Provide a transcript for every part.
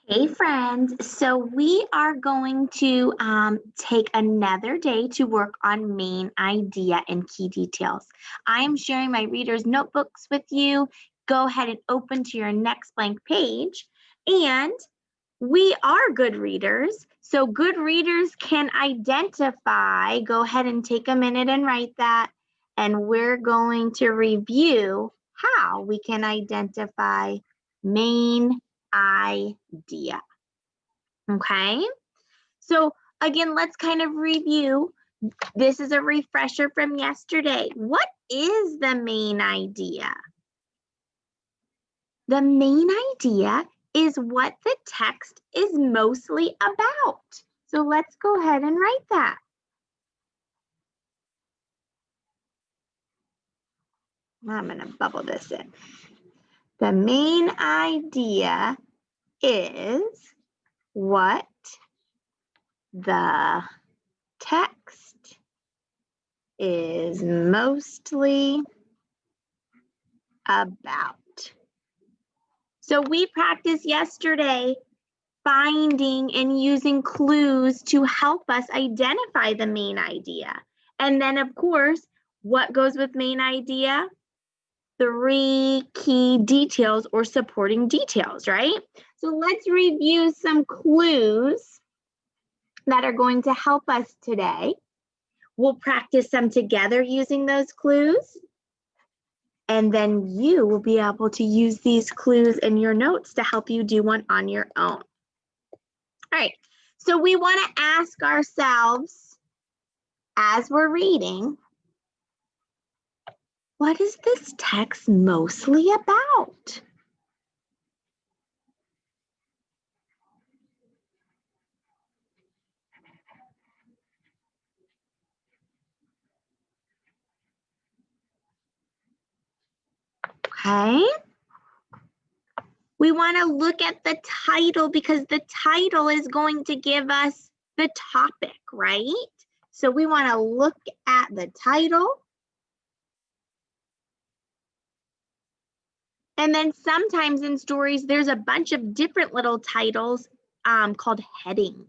Hey friends, so we are going to take another day to work on main idea and key details. I am sharing my readers' notebooks with you. Go ahead and open to your next blank page. And we are good readers, so good readers can identify. Go ahead and take a minute and write that. And we're going to review how we can identify main idea. Okay, so again, let's kind of review. This is a refresher from yesterday. What is the main idea? The main idea is what the text is mostly about. So let's go ahead and write that. I'm going to bubble this in. The main idea is what the text is mostly about. So we practiced yesterday finding and using clues to help us identify the main idea. And then of course, what goes with main idea? 3 key details or supporting details, right? So let's review some clues that are going to help us today. We'll practice some together using those clues. And then you will be able to use these clues in your notes to help you do one on your own. All right, so we want to ask ourselves as we're reading, what is this text mostly about? Okay. We want to look at the title because the title is going to give us the topic, right? So we want to look at the title. And then sometimes in stories, there's a bunch of different little titles called headings.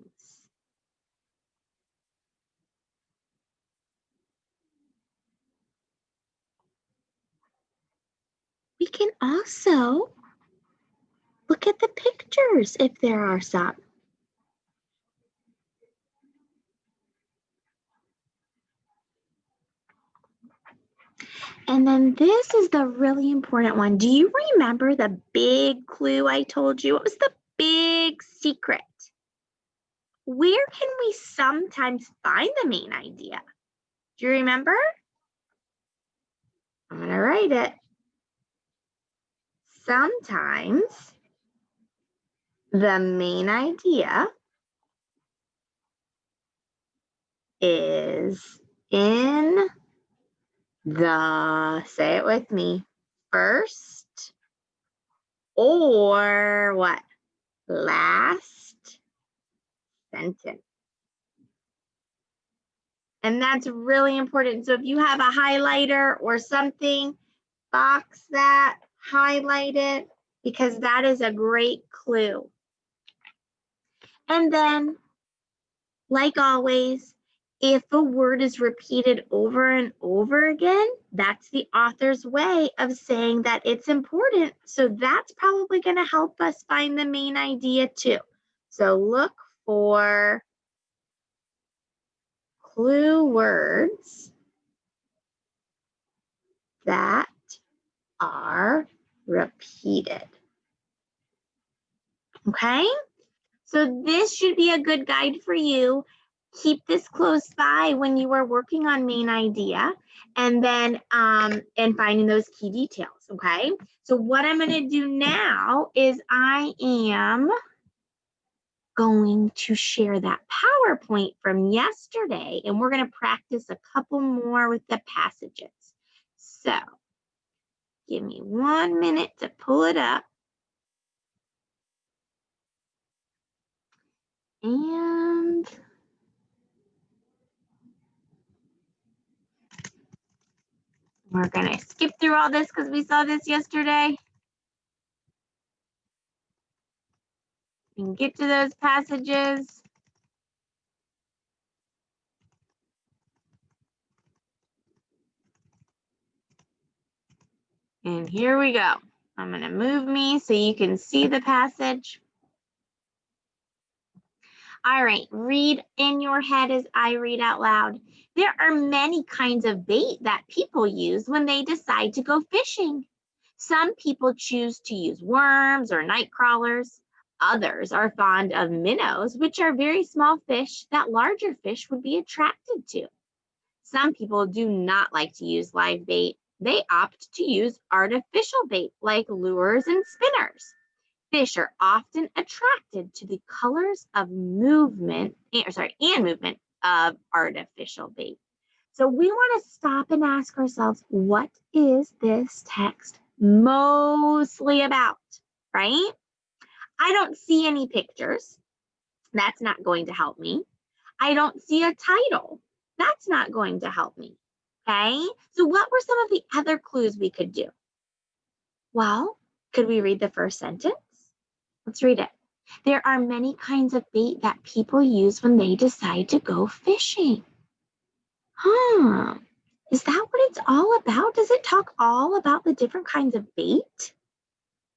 We can also look at the pictures if there are some. And then this is the really important one. Do you remember the big clue I told you? What was the big secret? Where can we sometimes find the main idea? Do you remember? I'm going to write it. Sometimes the main idea is in the, say it with me, first or what? Last sentence. And that's really important. So if you have a highlighter or something, box that, highlight it, because that is a great clue. And then, like always, if a word is repeated over and over again, that's the author's way of saying that it's important. So that's probably going to help us find the main idea too. So look for clue words that are repeated. Okay? So this should be a good guide for you. Keep this close by when you are working on main idea and then and finding those key details, okay? So what I'm going to do now is I am going to share that PowerPoint from yesterday, and we're going to practice a couple more with the passages. So give me 1 minute to pull it up. And we're going to skip through all this because we saw this yesterday. and get to those passages. And here we go. I'm going to move me so you can see the passage. All right, read in your head as I read out loud. There are many kinds of bait that people use when they decide to go fishing. Some people choose to use worms or night crawlers. Others are fond of minnows, which are very small fish that larger fish would be attracted to. Some people do not like to use live bait. They opt to use artificial bait like lures and spinners. Fish are often attracted to the colors of movement, and movement of artificial bait. So we want to stop and ask ourselves, what is this text mostly about, right? I don't see any pictures. That's not going to help me. I don't see a title. That's not going to help me. Okay, so what were some of the other clues we could do? Well, could we read the first sentence? Let's read it. There are many kinds of bait that people use when they decide to go fishing. Is that what it's all about? Does it talk all about the different kinds of bait?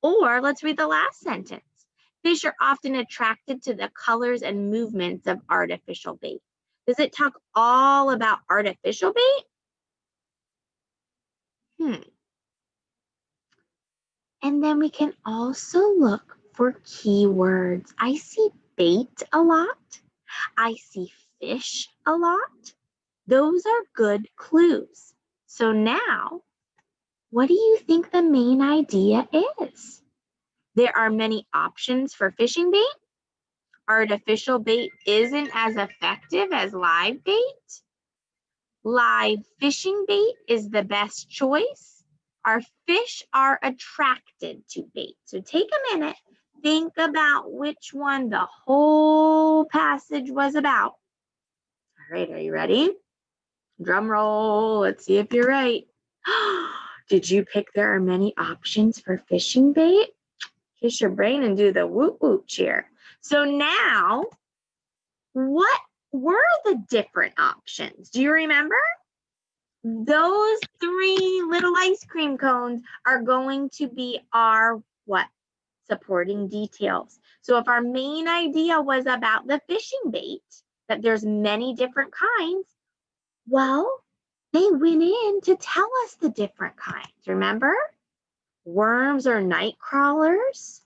Or let's read the last sentence. Fish are often attracted to the colors and movements of artificial bait. Does it talk all about artificial bait? And then we can also look for keywords. I see bait a lot. I see fish a lot. Those are good clues. So now, what do you think the main idea is? There are many options for fishing bait. Artificial bait isn't as effective as live bait. Live fishing bait is the best choice. Our fish are attracted to bait. So take a minute, think about which one the whole passage was about. All right, are you ready? Drum roll, let's see if you're right. Did you pick there are many options for fishing bait? Kiss your brain and do the whoop whoop cheer. So now, what were the different options? Do you remember? Those 3 little ice cream cones are going to be our what? Supporting details. So if our main idea was about the fishing bait, that there's many different kinds, well, they went in to tell us the different kinds, remember? Worms or night crawlers,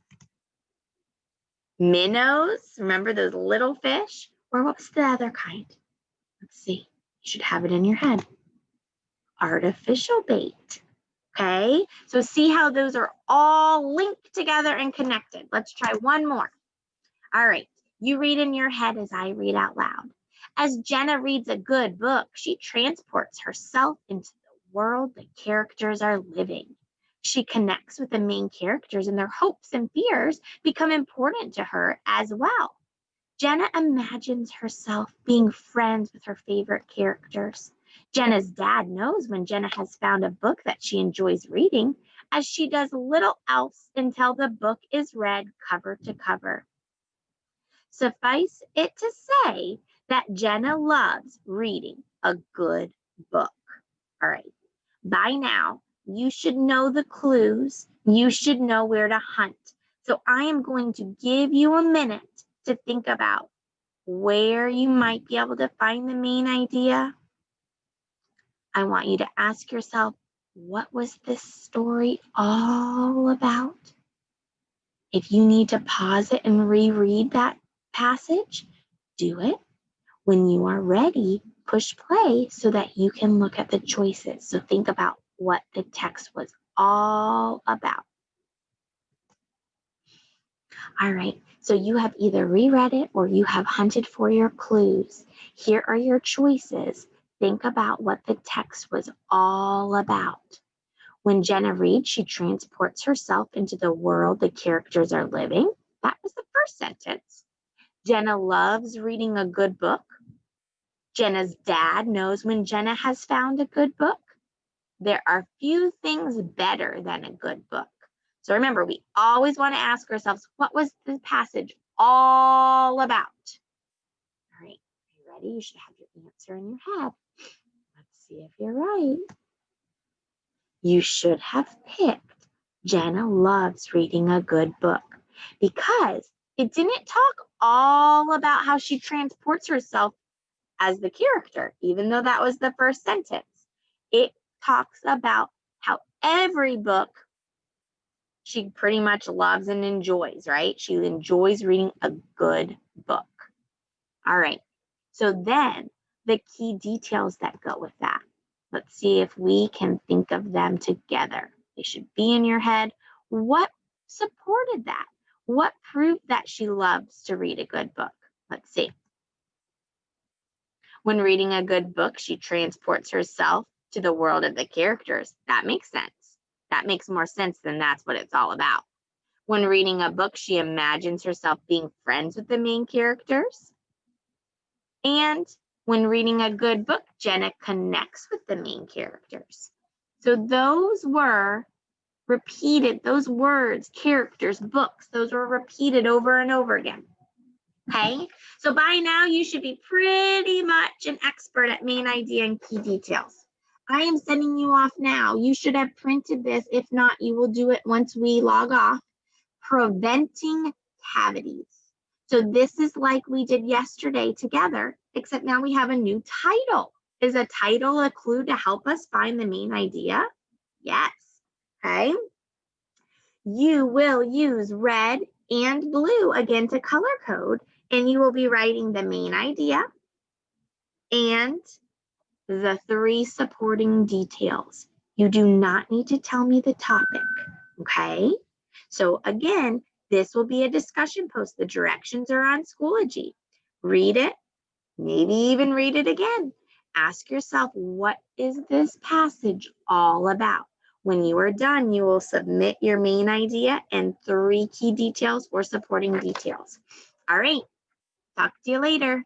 minnows, remember those little fish? Or what was the other kind? Let's see, you should have it in your head. Artificial bait. Okay, so see how those are all linked together and connected. Let's try one more. All right, you read in your head as I read out loud. As Jenna reads a good book, she transports herself into the world the characters are living. She connects with the main characters and their hopes and fears become important to her as well. Jenna imagines herself being friends with her favorite characters. Jenna's dad knows when Jenna has found a book that she enjoys reading, as she does little else until the book is read cover to cover. Suffice it to say that Jenna loves reading a good book. All right, by now, you should know the clues. You should know where to hunt. So I am going to give you a minute to think about where you might be able to find the main idea. I want you to ask yourself, what was this story all about? If you need to pause it and reread that passage, do it. When you are ready, push play so that you can look at the choices. So think about what the text was all about. All right, so you have either reread it or you have hunted for your clues. Here are your choices. Think about what the text was all about. When Jenna reads, she transports herself into the world the characters are living. That was the first sentence. Jenna loves reading a good book. Jenna's dad knows when Jenna has found a good book. There are few things better than a good book. So remember, we always want to ask ourselves, what was the passage all about? All right, are you ready? You should have your answer in your head. Let's see if you're right. You should have picked Jenna loves reading a good book, because it didn't talk all about how she transports herself as the character, even though that was the first sentence. It talks about how every book she pretty much loves and enjoys, right? She enjoys reading a good book. All right, so then the key details that go with that. Let's see if we can think of them together. They should be in your head. What supported that? What proved that she loves to read a good book? Let's see. When reading a good book, she transports herself to the world of the characters. That makes sense. That makes more sense than that's what it's all about. When reading a book, she imagines herself being friends with the main characters. And when reading a good book, Jenna connects with the main characters. So those were repeated, those words, characters, books, those were repeated over and over again. Okay, so by now you should be pretty much an expert at main idea and key details. I am sending you off now. You should have printed this. If not, you will do it once we log off. Preventing cavities. So this is like we did yesterday together, except now we have a new title. Is a title a clue to help us find the main idea? Yes. Okay. You will use red and blue again to color code, and you will be writing the main idea and the 3 supporting details. You do not need to tell me the topic, okay? So again, this will be a discussion post. The directions are on Schoology. Read it, maybe even read it again. Ask yourself, what is this passage all about? When you are done, you will submit your main idea and 3 key details or supporting details. All right, talk to you later.